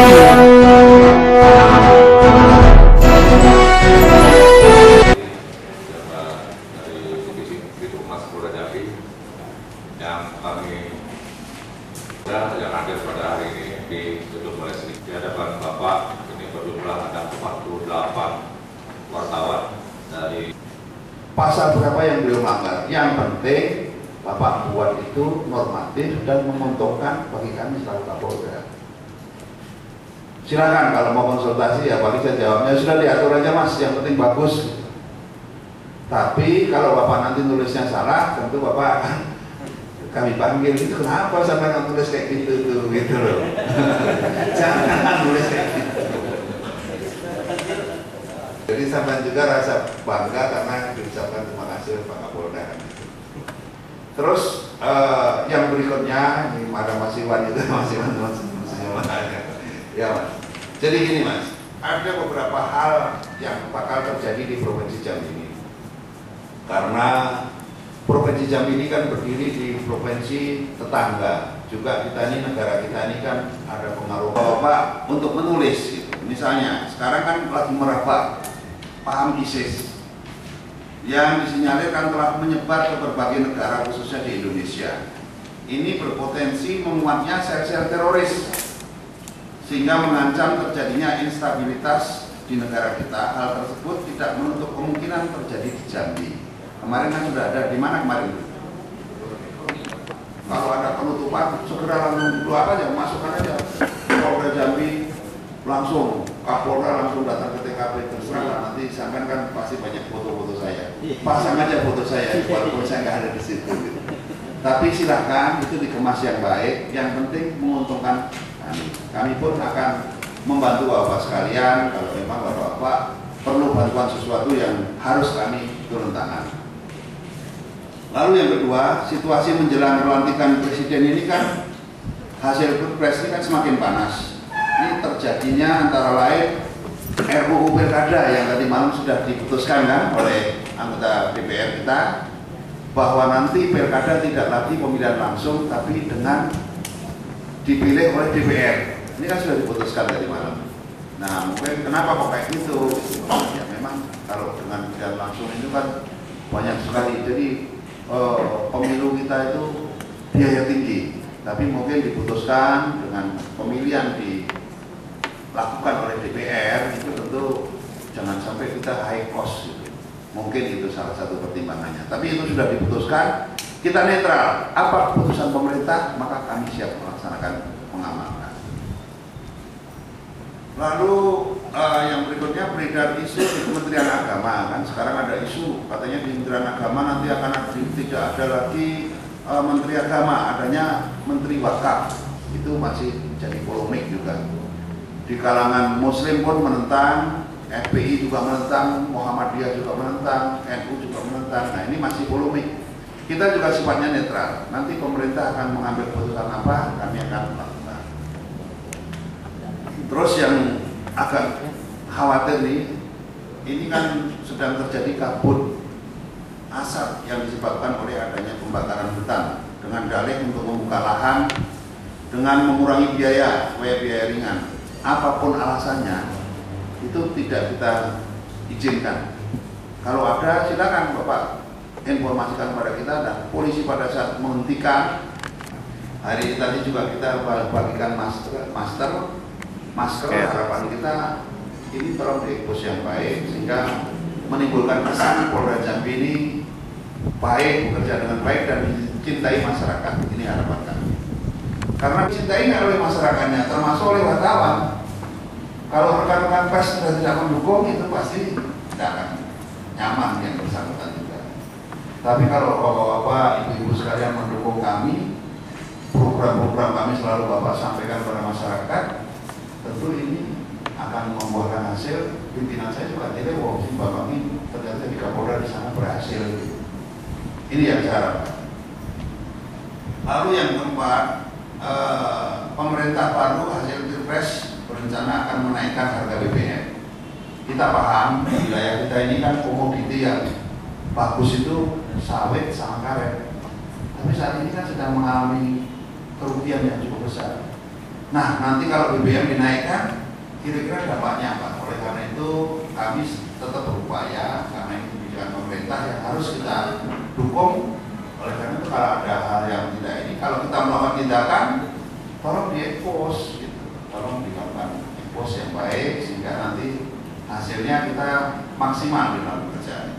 yang hadir pada hari ini di gedung Balai di hadapan Bapak ini berjumlah ada 48 wartawan dari pasal berapa yang beliau melanggar. Yang penting Bapak buat itu normatif dan menguntungkan bagi kami selaku Kapolda. Silakan kalau mau konsultasi ya paling saya jawabnya sudah diatur aja Mas, yang penting bagus. Tapi kalau Bapak nanti nulisnya salah, tentu Bapak akan kami panggil, itu kenapa sampai nggak tulis kayak gitu tuh, gitu loh. Jangan nulis kayak gitu. Jadi sampai juga rasa bangga karena diucapkan terima kasih Pak Kapolda. Terus yang berikutnya ini ada Mas Iwan itu, Mas Iwan ya Mas. Jadi gini Mas, ada beberapa hal yang bakal terjadi di Provinsi Jambi ini. Karena Provinsi Jambi ini kan berdiri di provinsi tetangga. Juga kita ini, negara kita ini kan ada pengaruh Bapak untuk menulis gitu. Misalnya, sekarang kan lagi merebak paham ISIS yang disinyalir kan telah menyebar ke berbagai negara khususnya di Indonesia. Ini berpotensi memuatnya sel-sel teroris sehingga mengancam terjadinya instabilitas di negara kita. Hal tersebut tidak menutup kemungkinan terjadi di Jambi. Kemarin kan sudah ada di mana kemarin? Kalau ada penutupan, segera langsung keluar aja, masukkan aja. Polda Jambi langsung, Kapolda langsung datang ke TKP terserah. Nanti sampai kan pasti banyak foto-foto saya. Pasang aja foto saya, walaupun saya nggak ada di situ. Gitu. Tapi silahkan itu dikemas yang baik. Yang penting menguntungkan kami. Kami pun akan membantu Bapak sekalian kalau memang Bapak perlu bantuan sesuatu yang harus kami turun tangan. Lalu yang kedua, situasi menjelang pelantikan presiden ini kan hasil pilpres ini kan semakin panas. Ini terjadinya antara lain RUU Pilkada yang tadi malam sudah diputuskan kan oleh anggota DPR kita bahwa nanti Pilkada tidak lagi pemilihan langsung tapi dengan dipilih oleh DPR. Ini kan sudah diputuskan tadi malam. Nah mungkin kenapa kok kayak gitu? Ya memang kalau dengan pemilihan langsung itu kan banyak sekali. Jadi pemilu kita itu biaya tinggi, tapi mungkin diputuskan dengan pemilihan dilakukan oleh DPR itu tentu jangan sampai kita high cost gitu. Mungkin itu salah satu pertimbangannya, tapi itu sudah diputuskan, kita netral, apa keputusan pemerintah maka kami siap melaksanakan mengamalkan. Lalu yang berikutnya beredar isu di Kementerian Agama kan sekarang ada isu katanya di Kementerian Agama nanti akan tidak ada lagi Menteri Agama, adanya Menteri Wakaf. Itu masih jadi polemik juga. Di kalangan Muslim pun menentang, FPI juga menentang, Muhammadiyah juga menentang, NU juga menentang. Nah ini masih polemik. Kita juga sifatnya netral. Nanti pemerintah akan mengambil keputusan apa, kami akan melakukan. Terus yang agak khawatir nih, ini kan sedang terjadi kabut asap yang disebabkan oleh adanya pembakaran hutan dengan dalih untuk membuka lahan dengan mengurangi biaya supaya biaya ringan. Apapun alasannya itu tidak kita izinkan. Kalau ada silakan Bapak informasikan kepada kita dan polisi pada saat menghentikan. Hari tadi juga kita bagikan masker harapan kita ini tolong diekspos yang baik sehingga menimbulkan kesan Polda Jambi ini baik, bekerja dengan baik dan dicintai masyarakat. Ini harapan kami. Karena dicintai oleh masyarakatnya, termasuk oleh wartawan. Kalau rekan-rekan pers sudah tidak mendukung itu pasti tidak akan nyaman yang bersangkutan juga. Tapi kalau bapak-bapak, ibu-ibu sekalian mendukung kami, program-program kami selalu Bapak sampaikan kepada masyarakat. Tentu ini akan membuahkan hasil. Pimpinan saya juga tidak wow, si Bapak ini ternyata di Kapolda di sana berhasil. Ini yang saya harapkan. Lalu yang keempat, pemerintah baru hasil pilpres berencana akan menaikkan harga BBM. Kita paham wilayah kita ini kan komoditi yang bagus itu sawit sama karet. Tapi saat ini kan sedang mengalami kerugian yang cukup besar. Nah, nanti kalau BBM dinaikkan, kira-kira dampaknya apa? Oleh karena itu, kami tetap berupaya, karena ini kebijakan pemerintah yang harus kita dukung. Oleh karena itu, kalau ada hal yang tidak ini, kalau kita melakukan tindakan, tolong di-expose, gitu. Tolong dilakukan expose yang baik, sehingga nanti hasilnya kita maksimal di dalam pekerjaan.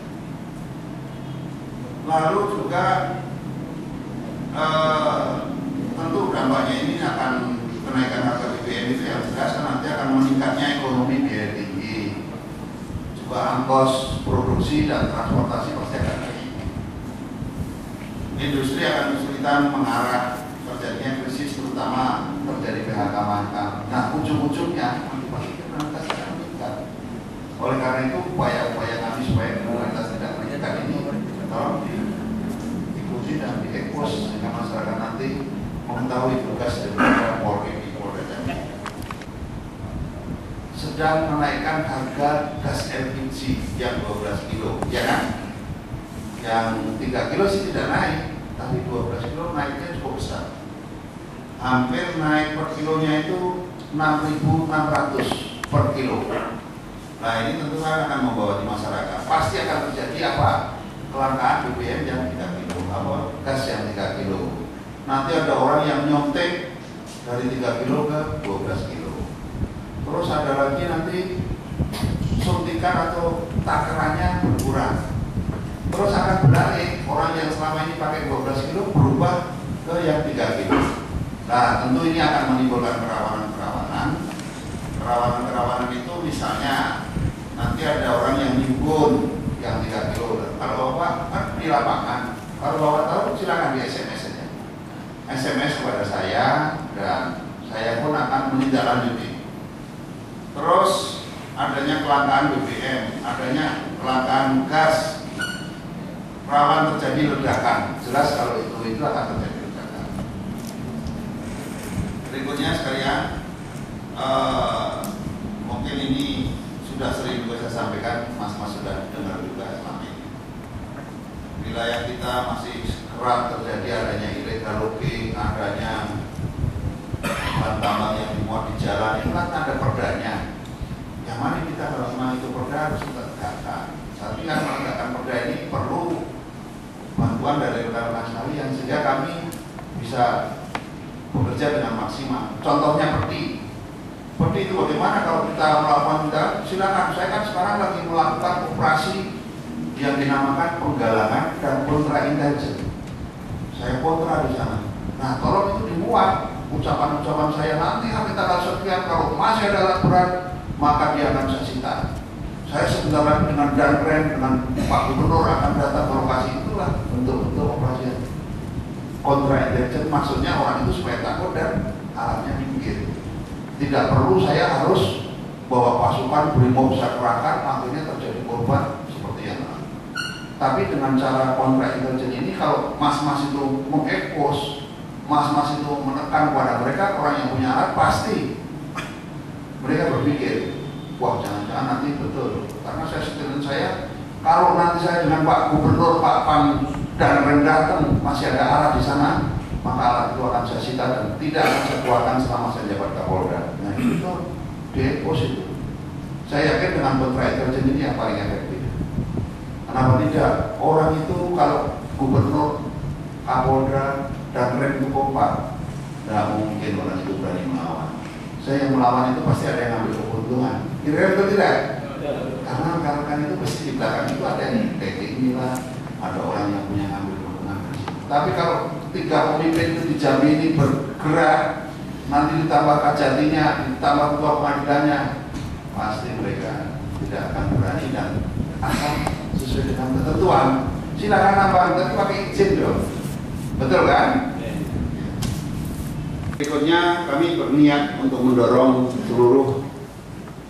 Lalu juga tentu dampaknya ini akan kenaikan harga BBM itu yang jelas kan nanti akan meningkatnya ekonomi biaya tinggi, juga ongkos produksi dan transportasi pasti akan naik. Industri akan kesulitan mengarah terjadinya krisis, terutama terjadi PHK massal. Nah, ujung-ujungnya pasti kriminalitas akan meningkat. Oleh karena itu, upaya-upaya kami supaya kriminalitas tidak meningkat ini tolong diikuti dan diekspos sehingga masyarakat nanti mengetahui tugas dari Polri di Polda Jambi. Sedang menaikkan harga gas LPG yang 12 kilo, ya kan? Yang 3 kilo sih tidak naik, tapi 12 kilo naiknya cukup besar. Hampir naik per kilonya itu 6.600 per kilo. Nah, ini tentu akan membawa di masyarakat. Pasti akan terjadi apa? Kelangkaan BBM yang 3 kilo, apa gas yang 3 kilo. Nanti ada orang yang nyontek dari 3 kilo ke 12 kilo. Terus ada lagi nanti suntikan atau takarannya berkurang. Terus akan berbalik, orang yang selama ini pakai 12 kilo berubah ke yang 3 kilo. Nah, tentu ini akan menimbulkan kerawanan-kerawanan. Kerawanan-kerawanan itu misalnya nanti ada orang yang nimbun yang 3 kilo. Kalau Bapak kan di lapangan, kalau Bapak tahu silakan di SMS saja. SMS kepada saya dan saya pun akan menindaklanjuti. Terus adanya kelangkaan BBM, adanya kelangkaan gas, rawan terjadi ledakan. Jelas kalau itu akan terjadi ledakan. Berikutnya sekalian, mungkin ini sudah sering juga saya sampaikan, mas-mas sudah dengar juga selama ini. Wilayah kita masih kerap terjadi adanya illegal logging, adanya bahan tambang yang dimuat di jalan, itu kan ada perdanya. Yang mana kita kalau memang itu perda harus kita tegakkan. Tapi kan menegakkan perda ini perlu bantuan dari rekan-rekan sekalian sehingga kami bisa bekerja dengan maksimal. Contohnya Perdi itu bagaimana kalau kita melakukan tindakan? Silakan. Saya kan sekarang lagi melakukan operasi yang dinamakan penggalangan dan kontra intelijen. Saya kontra di sana. Nah, tolong itu dimuat ucapan-ucapan saya nanti sampai tanggal sekian kalau masih ada alat berat maka dia akan saya sita. Saya sebentar lagi dengan Danrem, dengan Pak Gubernur akan datang ke lokasi. Itulah bentuk-bentuk operasi kontra intelijen. Maksudnya orang itu supaya takut dan alatnya minggir. Tidak perlu saya harus bawa pasukan brimob saya kerahkan akhirnya terjadi korban seperti yang lain. Tapi dengan cara kontra intelijen ini kalau mas-mas itu mengekspos, mas-mas itu menekan kepada mereka, orang yang punya alat pasti mereka berpikir, wah jangan-jangan nanti betul. Karena saya statement saya, kalau nanti saya dengan Pak Gubernur, Pak Pang dan datang masih ada alat di sana, maka alat itu akan saya sita dan tidak akan saya keluarkan selama saya jabat Kapolda. Nah itu di-expose itu. Saya yakin dengan kontra intelijen ini yang paling efektif. Kenapa tidak? Orang itu kalau Gubernur, Kapolda, dan Rem itu kompak, tidak mungkin orang itu berani melawan. Saya yang melawan itu pasti ada yang ambil keuntungan. Kira-kira betul tidak? Karena rekan-rekan itu pasti di belakang itu ada yang TTI lah, ada orang yang punya ambil keuntungan. Tapi kalau 3 pemimpin itu di Jambi ini bergerak, nanti ditambah kajatinya, ditambah ketua pengadilannya, pasti mereka tidak akan berani dan akan sesuai dengan ketentuan. Silakan nambah, tapi pakai izin dong. Betul kan? Berikutnya kami berniat untuk mendorong seluruh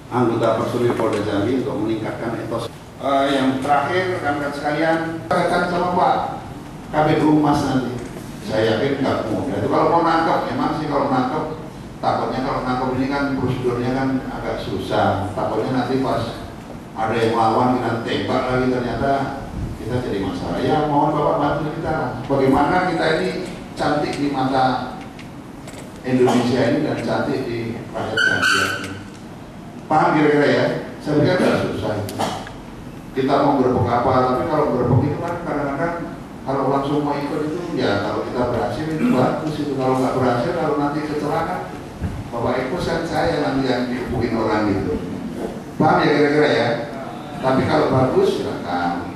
anggota personil Polda Jambi untuk meningkatkan etos. Yang terakhir rekan-rekan sekalian, rekan sama Pak KPU Mas nanti. Saya yakin nggak mudah. Itu kalau mau nangkep, memang sih kalau nangkep, takutnya kalau nangkep ini kan prosedurnya kan agak susah. Takutnya nanti pas ada yang melawan kita tembak lagi ternyata kita jadi masalah. Ya mohon Bapak bantu kita. Bagaimana kita ini cantik di mata Indonesia ini dan cantik di rakyat Zambia ini. Paham kira-kira ya? Saya pikir tidak susah. Kita mau gerbek apa, tapi kalau gerbek itu kan kadang-kadang kalau langsung mau ikut itu ya kalau kita berhasil itu bagus itu, kalau nggak berhasil kalau nanti kecelakaan Bapak Eko saya nanti yang dihubungin orang gitu. Paham ya kira-kira ya? Tapi kalau bagus silakan.